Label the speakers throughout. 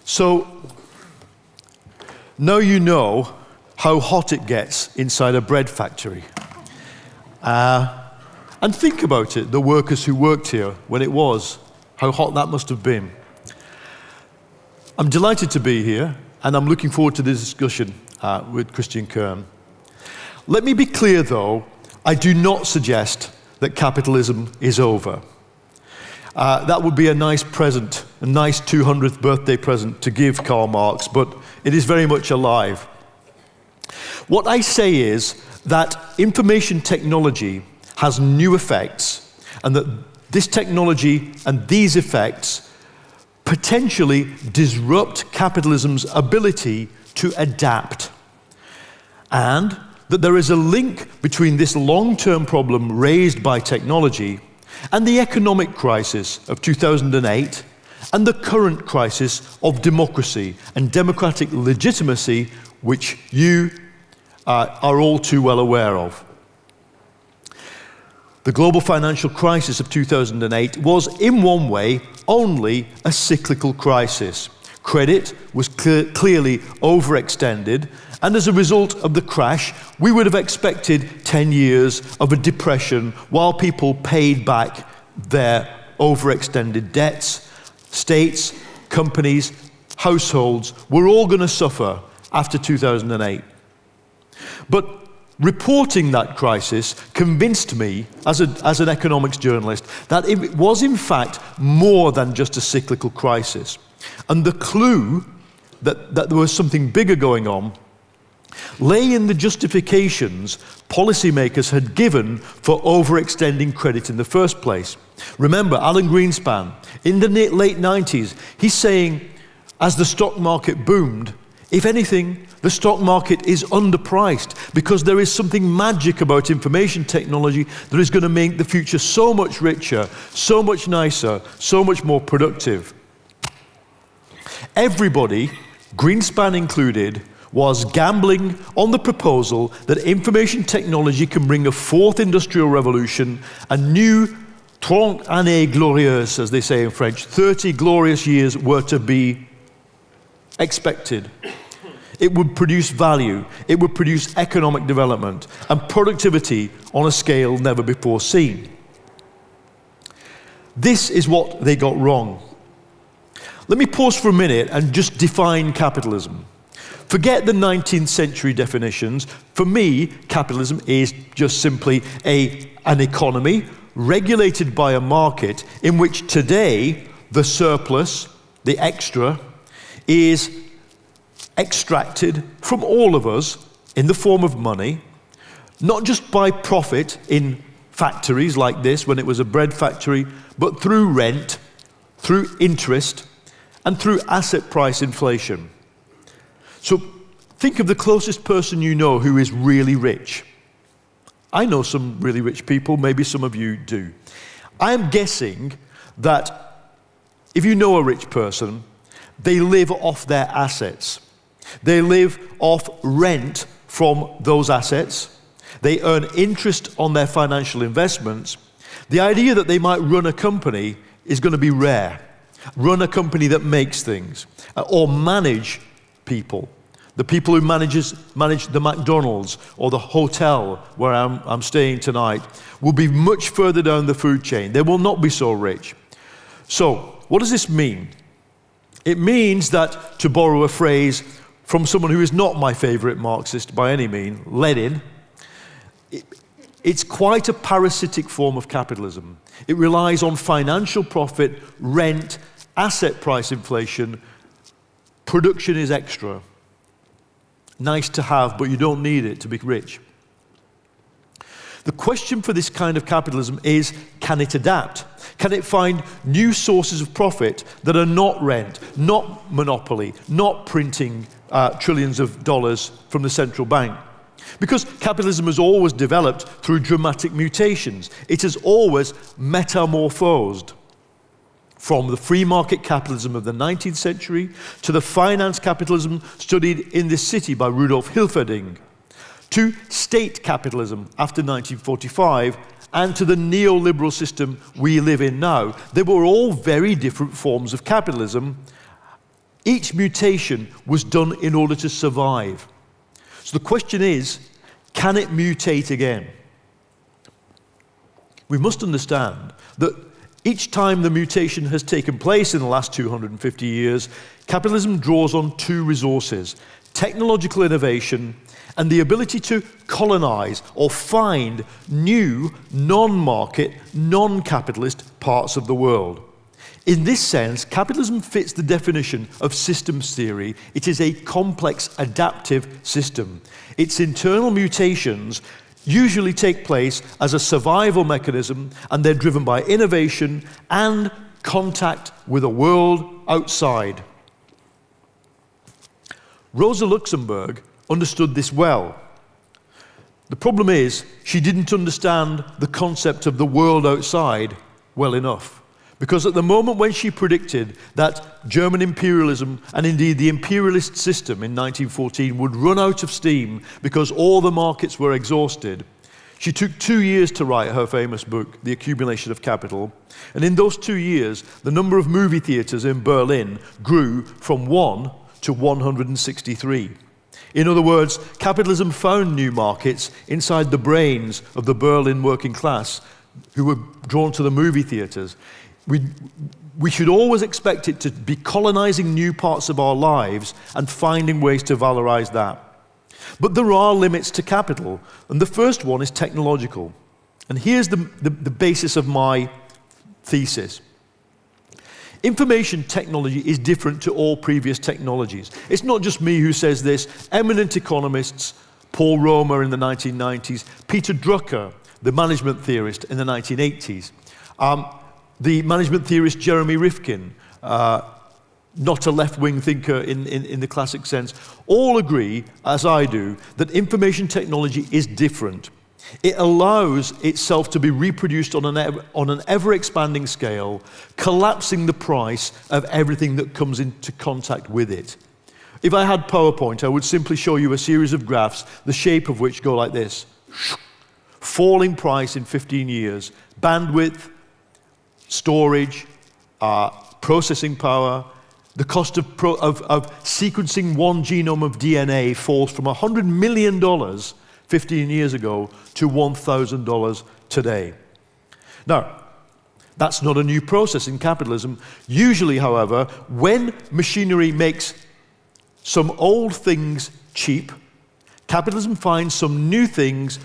Speaker 1: So, now you know how hot it gets inside a bread factory. And think about it, the workers who worked here when it was, how hot that must have been. I'm delighted to be here, and I'm looking forward to this discussion with Christian Kern. Let me be clear, though, I do not suggest that capitalism is over. That would be a nice present, a nice 200th birthday present to give Karl Marx, but it is very much alive. What I say is that information technology has new effects, and that this technology and these effects potentially disrupt capitalism's ability to adapt. And that there is a link between this long-term problem raised by technology and the economic crisis of 2008 and the current crisis of democracy and democratic legitimacy, which you are all too well aware of. The global financial crisis of 2008 was, in one way, only a cyclical crisis. Credit was clearly overextended, and as a result of the crash, we would have expected 10 years of a depression while people paid back their overextended debts. States, companies, households were all going to suffer after 2008. But reporting that crisis convinced me, as an economics journalist, that it was in fact more than just a cyclical crisis. And the clue that there was something bigger going on lay in the justifications policymakers had given for overextending credit in the first place. Remember, Alan Greenspan, in the late 90s, he's saying, as the stock market boomed, if anything, the stock market is underpriced because there is something magic about information technology that is going to make the future so much richer, so much nicer, so much more productive. Everybody, Greenspan included, was gambling on the proposal that information technology can bring a fourth industrial revolution, a new 30 années glorieuses, as they say in French. 30 glorious years were to be expected. It would produce value, it would produce economic development and productivity on a scale never before seen. This is what they got wrong. Let me pause for a minute and just define capitalism. Forget the 19th century definitions. For me, capitalism is just simply an economy regulated by a market in which today the surplus, the extra, is extracted from all of us in the form of money, not just by profit in factories like this when it was a bread factory, but through rent, through interest, and through asset price inflation. So think of the closest person you know who is really rich. I know some really rich people, maybe some of you do. I am guessing that if you know a rich person, they live off their assets. They live off rent from those assets. They earn interest on their financial investments. The idea that they might run a company is going to be rare. Run a company that makes things, or manage people. The people who manage the McDonald's or the hotel where I'm staying tonight will be much further down the food chain. They will not be so rich. So, what does this mean? It means that, to borrow a phrase from someone who is not my favorite Marxist by any means, Lenin, it's quite a parasitic form of capitalism. It relies on financial profit, rent, asset price inflation. Production is extra. Nice to have, but you don't need it to be rich. The question for this kind of capitalism is, can it adapt? Can it find new sources of profit that are not rent, not monopoly, not printing trillions of dollars from the central bank? Because capitalism has always developed through dramatic mutations. It has always metamorphosed from the free market capitalism of the 19th century to the finance capitalism studied in this city by Rudolf Hilferding, to state capitalism after 1945, and to the neoliberal system we live in now. They were all very different forms of capitalism, Each mutation was done in order to survive. So the question is, can it mutate again? We must understand that each time the mutation has taken place in the last 250 years, capitalism draws on two resources: technological innovation and the ability to colonize or find new, non-market, non-capitalist parts of the world. In this sense, capitalism fits the definition of systems theory. It is a complex, adaptive system. Its internal mutations usually take place as a survival mechanism, and they're driven by innovation and contact with a world outside. Rosa Luxemburg understood this well. The problem is, she didn't understand the concept of the world outside well enough. Because at the moment when she predicted that German imperialism, and indeed the imperialist system in 1914, would run out of steam because all the markets were exhausted, she took 2 years to write her famous book, The Accumulation of Capital. And in those 2 years, the number of movie theaters in Berlin grew from 1 to 163. In other words, capitalism found new markets inside the brains of the Berlin working class who were drawn to the movie theaters. We should always expect it to be colonizing new parts of our lives and finding ways to valorize that. But there are limits to capital, and the first one is technological. And here's the basis of my thesis. Information technology is different to all previous technologies. It's not just me who says this. Eminent economists, Paul Romer in the 1990s, Peter Drucker, the management theorist in the 1980s, the management theorist Jeremy Rifkin, not a left-wing thinker in the classic sense, all agree, as I do, that information technology is different. It allows itself to be reproduced on an ever-expanding scale, collapsing the price of everything that comes into contact with it. If I had PowerPoint, I would simply show you a series of graphs, the shape of which go like this. Falling price in 15 years, bandwidth, storage, processing power. The cost of sequencing one genome of DNA falls from $100 million 15 years ago to $1,000 today. Now, that's not a new process in capitalism. Usually, however, when machinery makes some old things cheap, capitalism finds some new things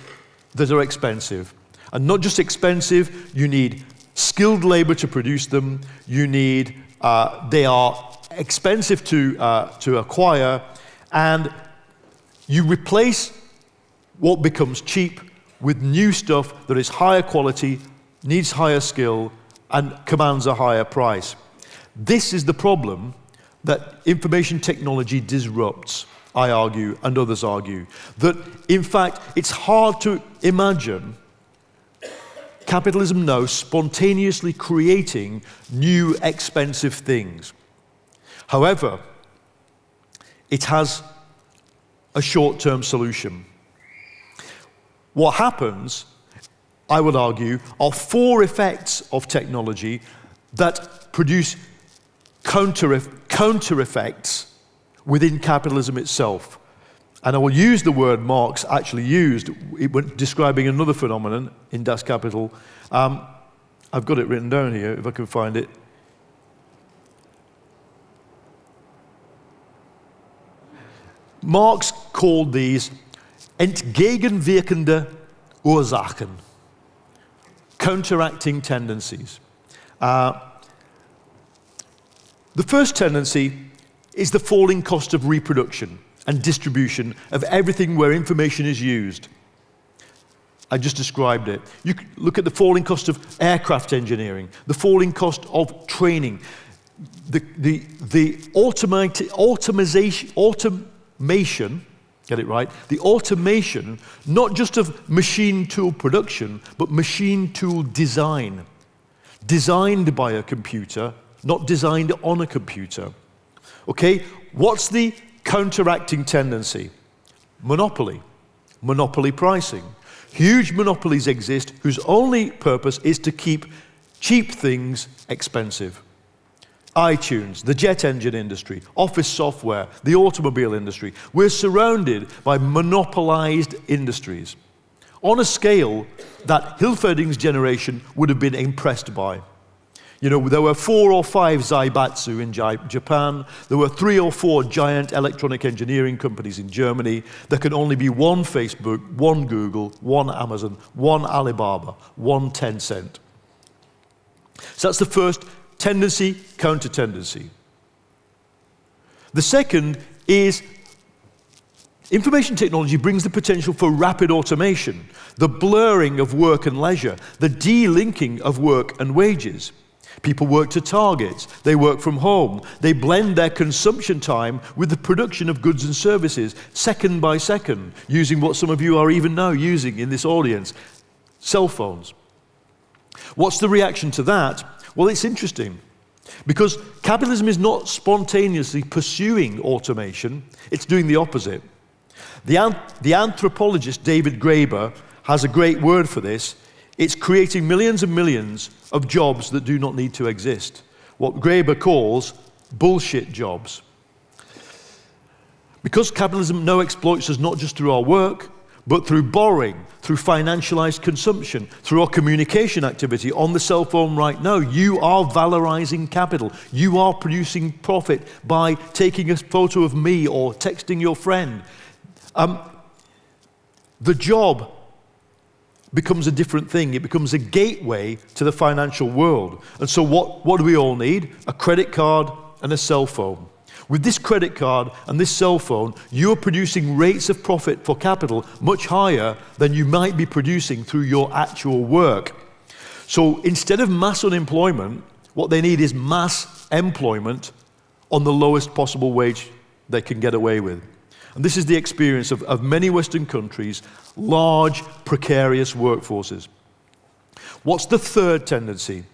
Speaker 1: that are expensive. And not just expensive, you need skilled labor to produce them, they are expensive to acquire, and you replace what becomes cheap with new stuff that is higher quality, needs higher skill, and commands a higher price. This is the problem that information technology disrupts, I argue, and others argue. That, in fact, it's hard to imagine capitalism now spontaneously creating new expensive things. However, it has a short-term solution. What happens, I would argue, are 4 effects of technology that produce counter effects within capitalism itself. And I will use the word Marx actually used when describing another phenomenon in Das Kapital. I've got it written down here, if I can find it. Marx called these entgegenwirkende Ursachen, counteracting tendencies. The first tendency is the falling cost of reproduction and distribution of everything where information is used. I just described it. You look at the falling cost of aircraft engineering, the falling cost of training, the automation, get it right, the automation, not just of machine tool production, but machine tool design. Designed by a computer, not designed on a computer. Okay, what's the counteracting tendency? Monopoly. Monopoly pricing. Huge monopolies exist whose only purpose is to keep cheap things expensive. iTunes, the jet engine industry, office software, the automobile industry. We're surrounded by monopolized industries on a scale that Hilferding's generation would have been impressed by. You know, there were 4 or 5 Zaibatsu in Japan. There were 3 or 4 giant electronic engineering companies in Germany. There could only be 1 Facebook, 1 Google, 1 Amazon, 1 Alibaba, 1 Tencent. So that's the first tendency, counter-tendency. The second is information technology brings the potential for rapid automation, the blurring of work and leisure, the de-linking of work and wages. People work to targets, they work from home, they blend their consumption time with the production of goods and services, second by second, using what some of you are even now using in this audience, cell phones. What's the reaction to that? Well, it's interesting, because capitalism is not spontaneously pursuing automation, it's doing the opposite. The anthropologist David Graeber has a great word for this. It's creating millions and millions of jobs that do not need to exist. What Graeber calls bullshit jobs. Because capitalism now exploits us not just through our work, but through borrowing, through financialized consumption, through our communication activity on the cell phone right now. You are valorizing capital. You are producing profit by taking a photo of me or texting your friend. The job becomes a different thing. It becomes a gateway to the financial world. And so what do we all need? A credit card and a cell phone. With this credit card and this cell phone, you're producing rates of profit for capital much higher than you might be producing through your actual work. So instead of mass unemployment, what they need is mass employment on the lowest possible wage they can get away with. And this is the experience of many Western countries, large, precarious workforces. What's the third tendency?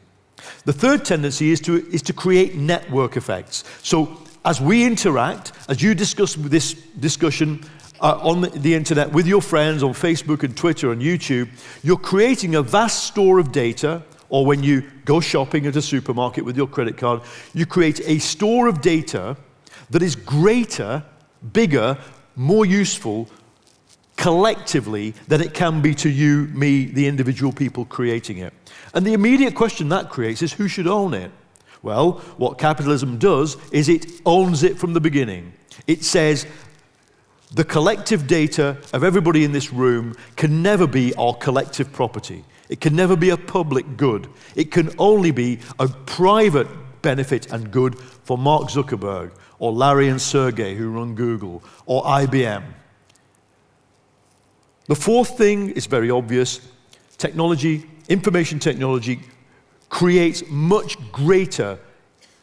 Speaker 1: The third tendency is to create network effects. So as we interact, as you discuss this discussion on the internet with your friends on Facebook and Twitter and YouTube, you're creating a vast store of data, or when you go shopping at a supermarket with your credit card, you create a store of data that is greater, bigger, more useful collectively than it can be to you, me, the individual people creating it. And the immediate question that creates is who should own it? Well, what capitalism does is it owns it from the beginning. It says the collective data of everybody in this room can never be our collective property. It can never be a public good. It can only be a private benefit and good for Mark Zuckerberg, or Larry and Sergey who run Google, or IBM. The fourth thing is very obvious. Technology, information technology, creates much greater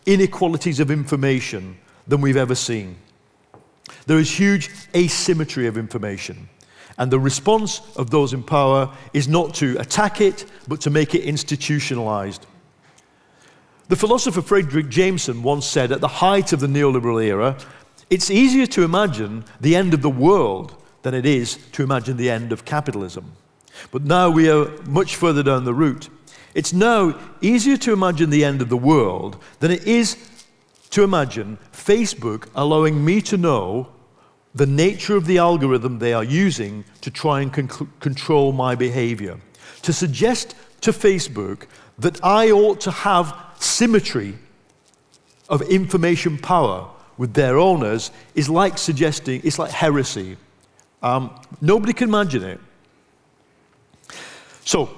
Speaker 1: inequalities of information than we've ever seen. There is huge asymmetry of information. And the response of those in power is not to attack it, but to make it institutionalized. The philosopher Frederick Jameson once said, at the height of the neoliberal era, it's easier to imagine the end of the world than it is to imagine the end of capitalism. But now we are much further down the route. It's now easier to imagine the end of the world than it is to imagine Facebook allowing me to know the nature of the algorithm they are using to try and control my behavior. To suggest to Facebook that I ought to have symmetry of information power with their owners is like suggesting, it's like heresy. Nobody can imagine it. So,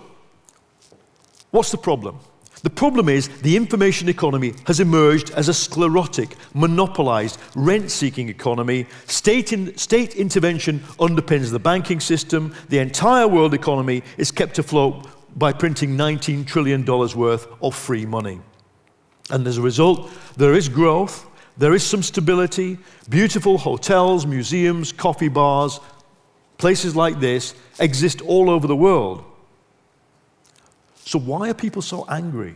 Speaker 1: what's the problem? The problem is the information economy has emerged as a sclerotic, monopolized, rent-seeking economy. State intervention underpins the banking system. The entire world economy is kept afloat by printing $19 trillion worth of free money. And as a result, there is growth, there is some stability, beautiful hotels, museums, coffee bars, places like this exist all over the world. So why are people so angry?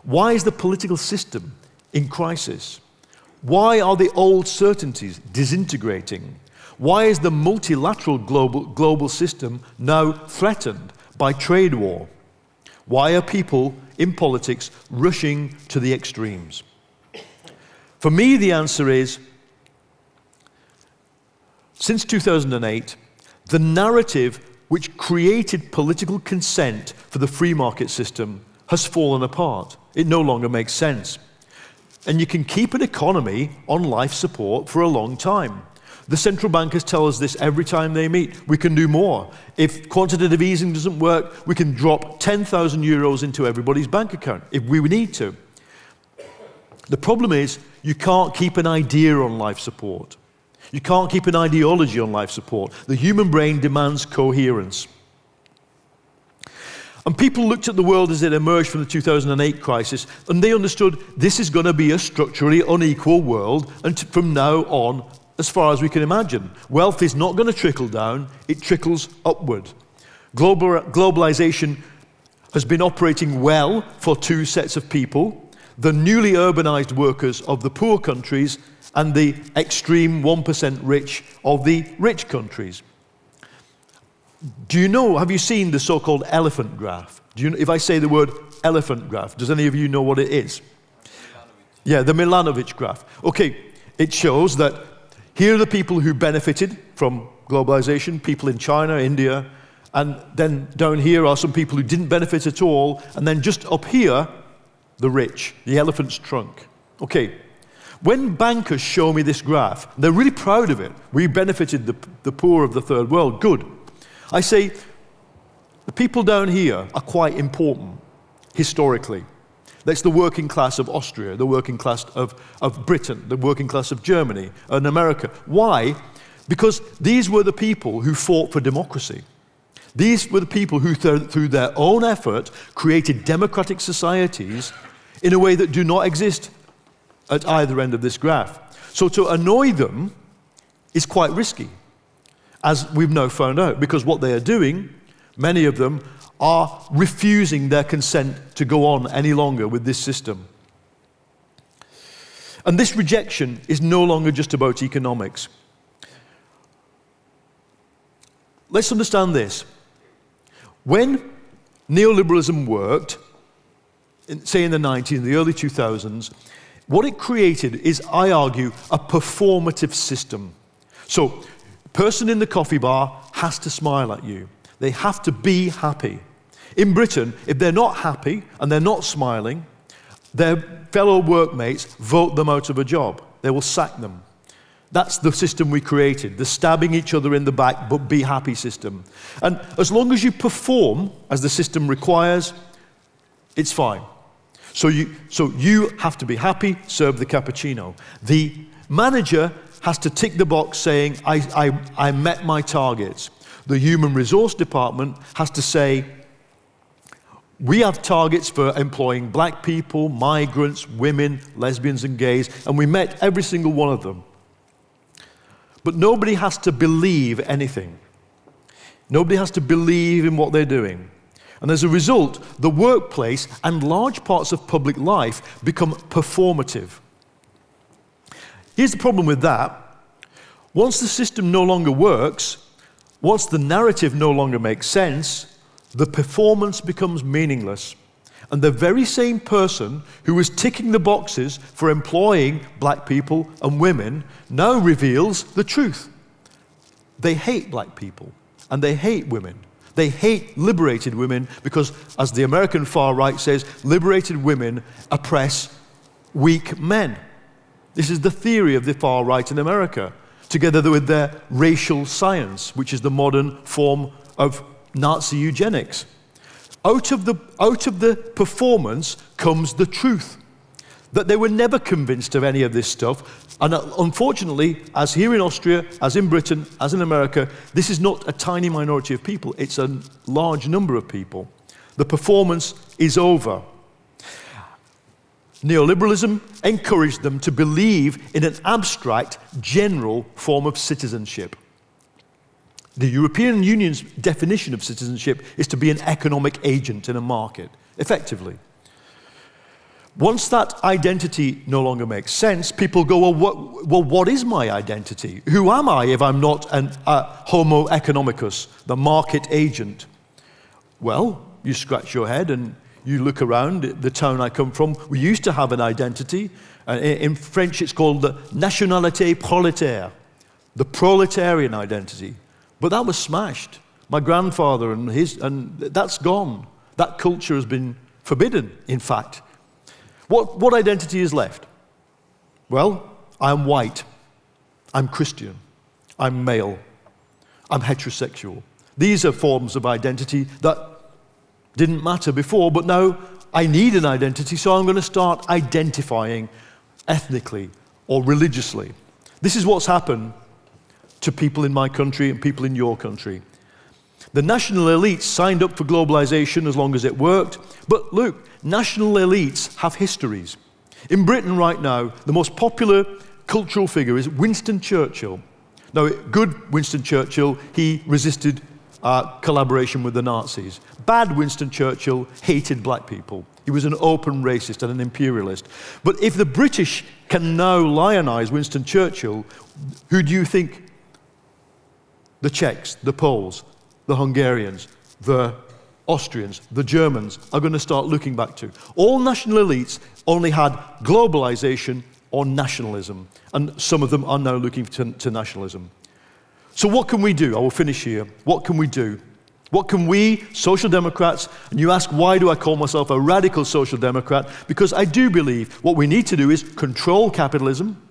Speaker 1: Why is the political system in crisis? Why are the old certainties disintegrating? Why is the multilateral global system now threatened by trade war? Why are people in politics rushing to the extremes? For me, the answer is, since 2008, the narrative which created political consent for the free market system has fallen apart. It no longer makes sense. And you can keep an economy on life support for a long time. The central bankers tell us this every time they meet. We can do more. If quantitative easing doesn't work, we can drop 10,000 euros into everybody's bank account if we need to. The problem is you can't keep an idea on life support. You can't keep an ideology on life support. The human brain demands coherence. And people looked at the world as it emerged from the 2008 crisis, and they understood this is going to be a structurally unequal world, and from now on, as far as we can imagine. Wealth is not going to trickle down, it trickles upward. Globalization has been operating well for two sets of people, the newly urbanized workers of the poor countries and the extreme 1% rich of the rich countries. Do you know, have you seen the so-called elephant graph? Do you know, if I say the word elephant graph, does any of you know what it is? Yeah, the Milanovic graph. Okay, it shows that here are the people who benefited from globalization, people in China, India, and then down here are some people who didn't benefit at all, and then just up here, the rich, the elephant's trunk. Okay, when bankers show me this graph, they're really proud of it. We benefited the poor of the third world, good. I say, the people down here are quite important, historically. That's the working class of Austria, the working class of Britain, the working class of Germany and America. Why? Because these were the people who fought for democracy. These were the people who, through their own effort, created democratic societies in a way that do not exist at either end of this graph. So to annoy them is quite risky, as we've now found out, because what they are doing, many of them, are refusing their consent to go on any longer with this system. And this rejection is no longer just about economics. Let's understand this. When neoliberalism worked, say in the 90s, the early 2000s, what it created is, I argue, a performative system. So, the person in the coffee bar has to smile at you. They have to be happy. In Britain, if they're not happy and they're not smiling, their fellow workmates vote them out of a job. They will sack them. That's the system we created, the stabbing each other in the back but be happy system. And as long as you perform as the system requires, it's fine. So you have to be happy, serve the cappuccino. The manager has to tick the box saying, I met my targets. The human resource department has to say, we have targets for employing black people, migrants, women, lesbians and gays, and we met every single one of them. But nobody has to believe anything. Nobody has to believe in what they're doing. And as a result, the workplace and large parts of public life become performative. Here's the problem with that. Once the system no longer works, once the narrative no longer makes sense, the performance becomes meaningless. And the very same person who was ticking the boxes for employing black people and women now reveals the truth. They hate black people and they hate women. They hate liberated women because, as the American far right says, liberated women oppress weak men. This is the theory of the far right in America, together with their racial science, which is the modern form of Nazi eugenics. Out of the performance comes the truth, that they were never convinced of any of this stuff. And unfortunately, as here in Austria, as in Britain, as in America, this is not a tiny minority of people, it's a large number of people. The performance is over. Neoliberalism encouraged them to believe in an abstract, general form of citizenship. The European Union's definition of citizenship is to be an economic agent in a market, effectively. Once that identity no longer makes sense, people go, well, what is my identity? Who am I if I'm not a homo economicus, the market agent? Well, you scratch your head and you look around. The town I come from, we used to have an identity. In French, it's called the nationalité prolétaire, the proletarian identity. But that was smashed. My grandfather and that's gone. That culture has been forbidden, in fact. What identity is left? Well, I'm white. I'm Christian. I'm male. I'm heterosexual. These are forms of identity that didn't matter before, but now I need an identity, so I'm going to start identifying ethnically or religiously. This is what's happened to people in my country and people in your country. The national elites signed up for globalization as long as it worked, but look, national elites have histories. In Britain right now, the most popular cultural figure is Winston Churchill. Now, good Winston Churchill, he resisted collaboration with the Nazis. Bad Winston Churchill hated black people. He was an open racist and an imperialist. But if the British can now lionize Winston Churchill, who do you think the Czechs, the Poles, the Hungarians, the Austrians, the Germans are going to start looking back to? All national elites only had globalization or nationalism, and some of them are now looking to nationalism. So what can we do? I will finish here. What can we do? What can we, social democrats, and you ask why do I call myself a radical social democrat? Because I do believe what we need to do is control capitalism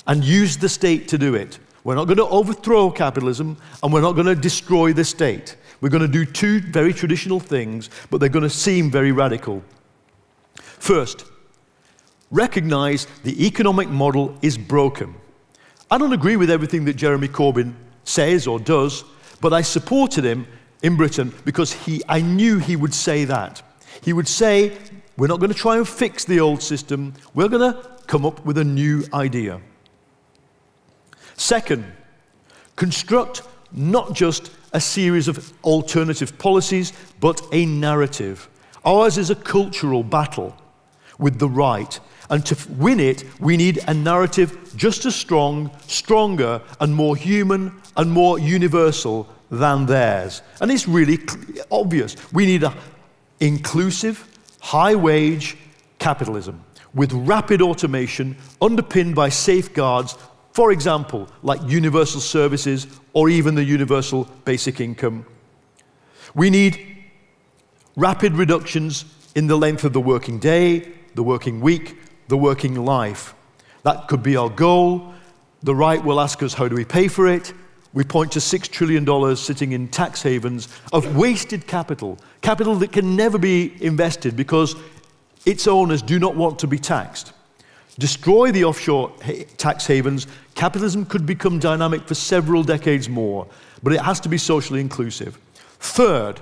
Speaker 1: and use the state to do it. We're not going to overthrow capitalism, and we're not going to destroy the state. We're going to do two very traditional things, but they're going to seem very radical. First, recognize the economic model is broken. I don't agree with everything that Jeremy Corbyn says or does, but I supported him in Britain because I knew he would say that. He would say, we're not going to try and fix the old system, we're going to come up with a new idea. Second, construct not just a series of alternative policies, but a narrative. Ours is a cultural battle with the right, and to win it, we need a narrative just as strong, stronger, and more human and more universal than theirs. And it's really obvious. We need an inclusive, high-wage capitalism with rapid automation underpinned by safeguards, for example, like universal services or even the universal basic income. We need rapid reductions in the length of the working day, the working week, the working life. That could be our goal. The right will ask us, how do we pay for it? We point to $6 trillion sitting in tax havens of wasted capital, capital that can never be invested because its owners do not want to be taxed. Destroy the offshore tax havens, capitalism could become dynamic for several decades more, but it has to be socially inclusive. Third,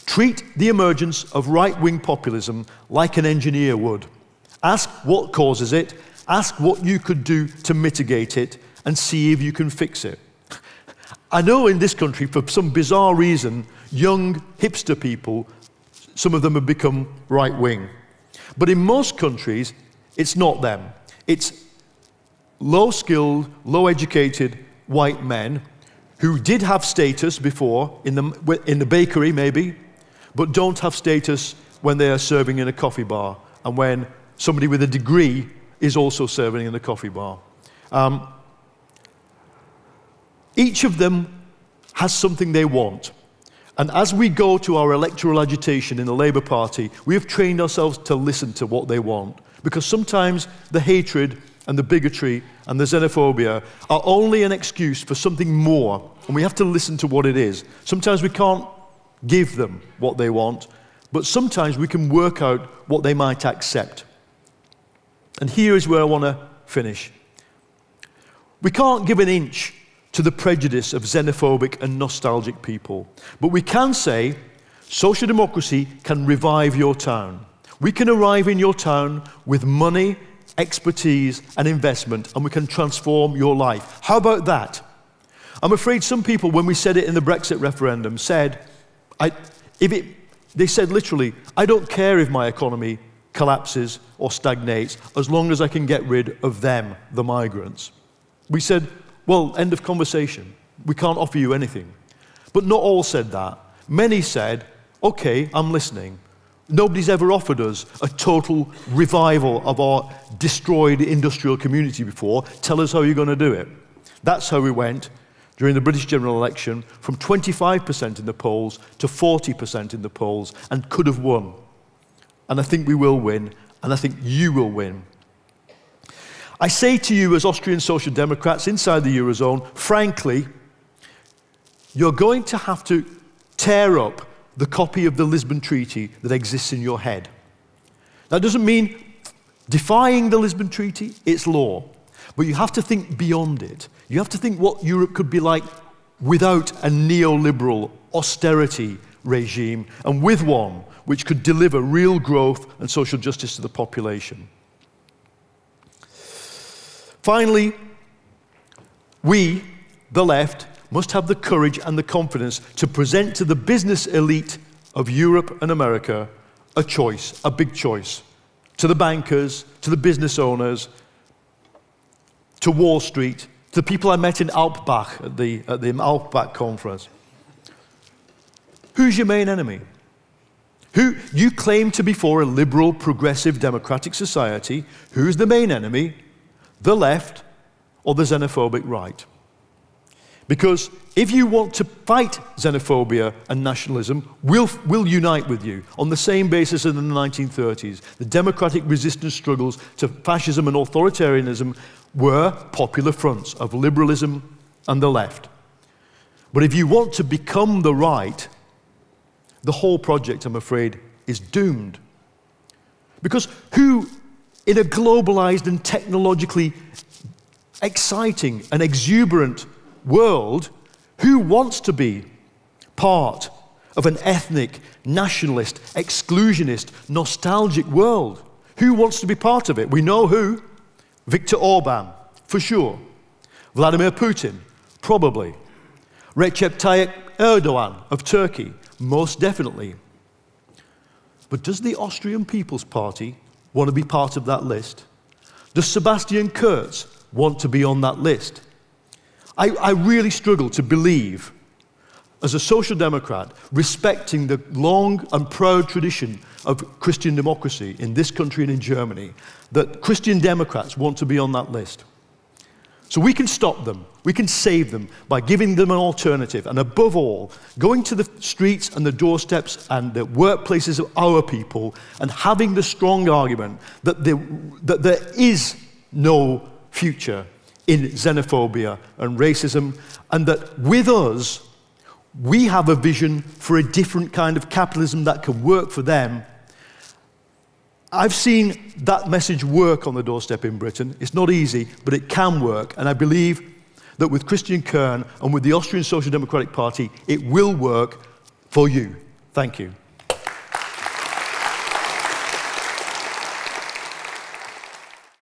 Speaker 1: treat the emergence of right-wing populism like an engineer would. Ask what causes it, ask what you could do to mitigate it, and see if you can fix it. I know in this country, for some bizarre reason, young hipster people, some of them have become right-wing. But in most countries, it's not them. It's low-skilled, low-educated white men who did have status before, in the bakery maybe, but don't have status when they are serving in a coffee bar and when somebody with a degree is also serving in a coffee bar. Each of them has something they want. And as we go to our electoral agitation in the Labour Party, we have trained ourselves to listen to what they want. Because sometimes the hatred and the bigotry and the xenophobia are only an excuse for something more, and we have to listen to what it is. Sometimes we can't give them what they want, but sometimes we can work out what they might accept. And here is where I want to finish. We can't give an inch to the prejudice of xenophobic and nostalgic people, but we can say social democracy can revive your town. We can arrive in your town with money, expertise, and investment, and we can transform your life. How about that? I'm afraid some people, when we said it in the Brexit referendum, said, they said literally, I don't care if my economy collapses or stagnates as long as I can get rid of them, the migrants. We said, well, end of conversation. We can't offer you anything. But not all said that. Many said, Okay, I'm listening. Nobody's ever offered us a total revival of our destroyed industrial community before. Tell us how you're going to do it. That's how we went during the British general election from 25% in the polls to 40% in the polls, and could have won. And I think we will win, and I think you will win. I say to you as Austrian Social Democrats inside the Eurozone, frankly, you're going to have to tear up the copy of the Lisbon Treaty that exists in your head. That doesn't mean defying the Lisbon Treaty, it's law. But you have to think beyond it. You have to think what Europe could be like without a neoliberal austerity regime, and with one which could deliver real growth and social justice to the population. Finally, we, the left, must have the courage and the confidence to present to the business elite of Europe and America a choice, a big choice. To the bankers, to the business owners, to Wall Street, to the people I met in Alpbach at the Alpbach conference. Who's your main enemy? Who you claim to be for a liberal, progressive, democratic society. Who's the main enemy? The left or the xenophobic right? Because if you want to fight xenophobia and nationalism, we'll unite with you on the same basis as in the 1930s. The democratic resistance struggles to fascism and authoritarianism were popular fronts of liberalism and the left. But if you want to become the right, the whole project, I'm afraid, is doomed. Because who, in a globalized and technologically exciting and exuberant world, who wants to be part of an ethnic, nationalist, exclusionist, nostalgic world? Who wants to be part of it? We know who. Viktor Orban, for sure. Vladimir Putin, probably. Recep Tayyip Erdogan of Turkey, most definitely. But does the Austrian People's Party want to be part of that list? Does Sebastian Kurz want to be on that list? I really struggle to believe, as a social democrat, respecting the long and proud tradition of Christian democracy in this country and in Germany, that Christian Democrats want to be on that list. So we can stop them, we can save them by giving them an alternative, and above all, going to the streets and the doorsteps and the workplaces of our people and having the strong argument that there is no future in xenophobia and racism, and that with us, we have a vision for a different kind of capitalism that can work for them. I've seen that message work on the doorstep in Britain. It's not easy, but it can work, and I believe that with Christian Kern and with the Austrian Social Democratic Party, it will work for you. Thank you.